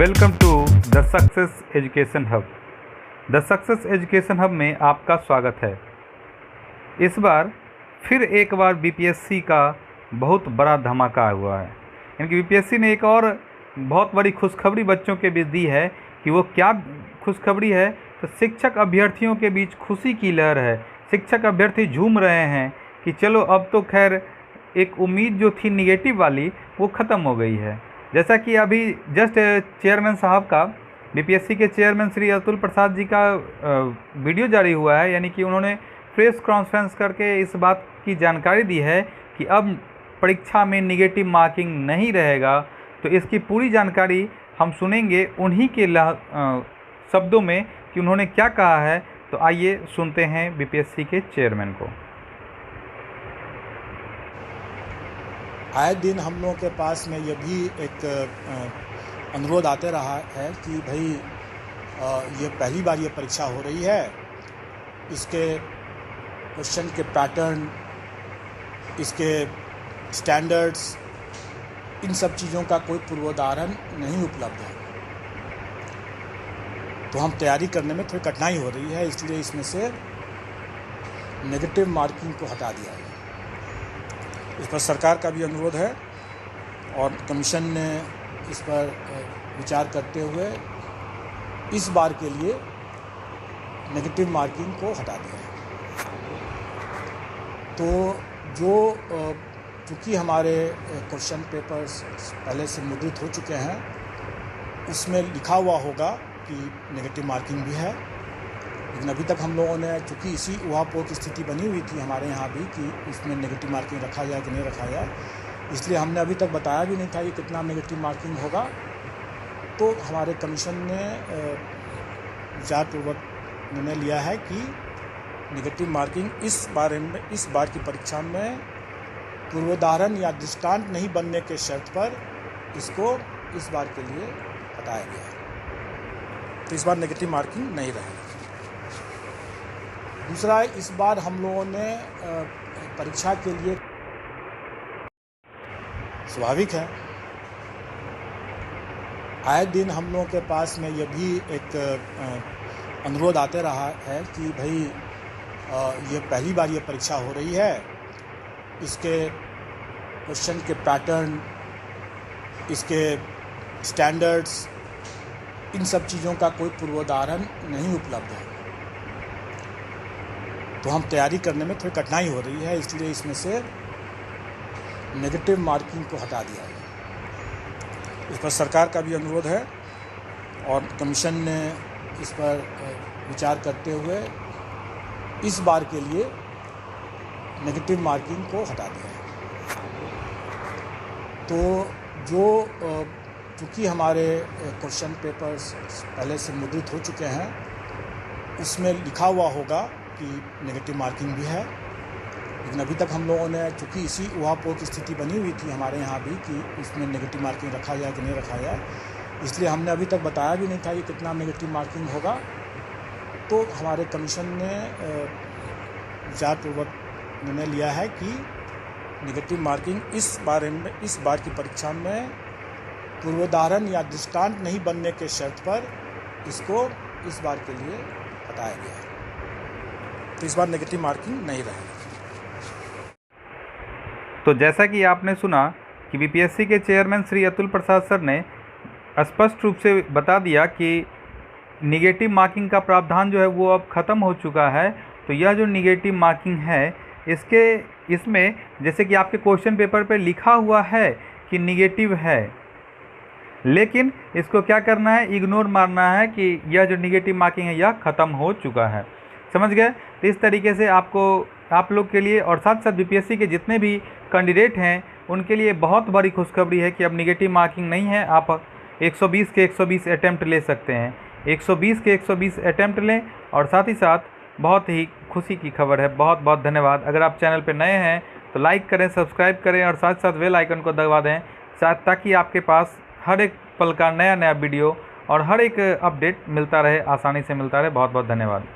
Welcome to the success education hub. The success education hub में आपका स्वागत है। इस बार फिर एक बार बीपीएससी का बहुत बड़ा धमाका हुआ है। यानी बीपीएससी ने एक और बहुत बड़ी खुशखबरी बच्चों के बीच दी है कि वो क्या खुशखबरी है। तो शिक्षक अभ्यर्थियों के बीच खुशी की लहर है। शिक्षक अभ्यर्थी झूम रहे हैं कि चलो अब तो खैर एक उम्मीद जो थी निगेटिव वाली वो ख़त्म हो गई है। जैसा कि अभी जस्ट चेयरमैन साहब का, बीपीएससी के चेयरमैन श्री अतुल प्रसाद जी का वीडियो जारी हुआ है। यानी कि उन्होंने प्रेस कॉन्फ्रेंस करके इस बात की जानकारी दी है कि अब परीक्षा में निगेटिव मार्किंग नहीं रहेगा। तो इसकी पूरी जानकारी हम सुनेंगे उन्हीं के शब्दों में कि उन्होंने क्या कहा है। तो आइए सुनते हैं बीपीएससी के चेयरमैन को। आए दिन हम लोगों के पास में ये भी एक अनुरोध आते रहा है कि भाई ये पहली बार ये परीक्षा हो रही है, इसके क्वेश्चन के पैटर्न, इसके स्टैंडर्ड्स, इन सब चीज़ों का कोई पूर्वोदाहरण नहीं उपलब्ध है। तो हम तैयारी करने में थोड़ी कठिनाई हो रही है, इसलिए इसमें से नेगेटिव मार्किंग को हटा दिया है। इस पर सरकार का भी अनुरोध है और कमीशन ने इस पर विचार करते हुए इस बार के लिए नेगेटिव मार्किंग को हटा दिया है। तो जो चूँकि हमारे क्वेश्चन पेपर्स पहले से मुद्रित हो चुके हैं, उसमें लिखा हुआ होगा कि नेगेटिव मार्किंग भी है, लेकिन अभी तक हम लोगों ने चूँकि इसी ऊहापोह की स्थिति बनी हुई थी हमारे यहाँ भी कि इसमें नेगेटिव मार्किंग रखा जाए कि नहीं रखा जाए, इसलिए हमने अभी तक बताया भी नहीं था कि कितना नेगेटिव मार्किंग होगा। तो हमारे कमीशन ने विचारपूर्वक निर्णय लिया है कि नेगेटिव मार्किंग इस बार की परीक्षा में पूर्वोदाहरण या दृष्टांत नहीं बनने के शर्त पर इसको इस बार के लिए हटाया गया है। तो इस बार नेगेटिव मार्किंग नहीं रहेगी। दूसरा, इस बार हम लोगों ने परीक्षा के लिए, स्वाभाविक है, आए दिन हम लोगों के पास में ये भी एक अनुरोध आते रहा है कि भाई ये पहली बार ये परीक्षा हो रही है, इसके क्वेश्चन के पैटर्न, इसके स्टैंडर्ड्स, इन सब चीज़ों का कोई पूर्वोदाहरण नहीं उपलब्ध है। तो हम तैयारी करने में थोड़ी कठिनाई हो रही है, इसलिए इसमें से नेगेटिव मार्किंग को हटा दिया है। इस पर सरकार का भी अनुरोध है और कमीशन ने इस पर विचार करते हुए इस बार के लिए नेगेटिव मार्किंग को हटा दिया है। तो जो चूँकि हमारे क्वेश्चन पेपर्स पहले से मुद्रित हो चुके हैं, उसमें लिखा हुआ होगा कि नेगेटिव मार्किंग भी है, लेकिन अभी तक हम लोगों ने चूँकि इसी ऊहापोह की स्थिति बनी हुई थी हमारे यहाँ भी कि इसमें नेगेटिव मार्किंग रखा जाए कि नहीं रखा जाए, इसलिए हमने अभी तक बताया भी नहीं था कि कितना नेगेटिव मार्किंग होगा। तो हमारे कमीशन ने विचारपूर्वक निर्णय लिया है कि नेगेटिव मार्किंग इस बार की परीक्षा में पूर्वोदाहरण या दृष्टांत नहीं बनने के शर्त पर इसको इस बार के लिए हटाया गया है। तो इस बार नेगेटिव मार्किंग नहीं रहेगी। तो जैसा कि आपने सुना कि बीपीएससी के चेयरमैन श्री अतुल प्रसाद सर ने स्पष्ट रूप से बता दिया कि निगेटिव मार्किंग का प्रावधान जो है वो अब ख़त्म हो चुका है। तो यह जो निगेटिव मार्किंग है इसमें जैसे कि आपके क्वेश्चन पेपर पे लिखा हुआ है कि निगेटिव है, लेकिन इसको क्या करना है, इग्नोर मारना है कि यह जो निगेटिव मार्किंग है यह ख़त्म हो चुका है। समझ गए? तो इस तरीके से आप लोग के लिए और साथ साथ बीपीएससी के जितने भी कैंडिडेट हैं उनके लिए बहुत बड़ी खुशखबरी है कि अब निगेटिव मार्किंग नहीं है। आप 120 के 120 अटैम्प्ट ले सकते हैं, 120 के 120 अटैम्प्ट लें। और साथ ही साथ बहुत ही खुशी की खबर है। बहुत बहुत धन्यवाद। अगर आप चैनल पर नए हैं तो लाइक करें, सब्सक्राइब करें और साथ साथ बेल आइकन को दबा दें ताकि आपके पास हर एक पल का नया वीडियो और हर एक अपडेट मिलता रहे, आसानी से मिलता रहे। बहुत बहुत धन्यवाद।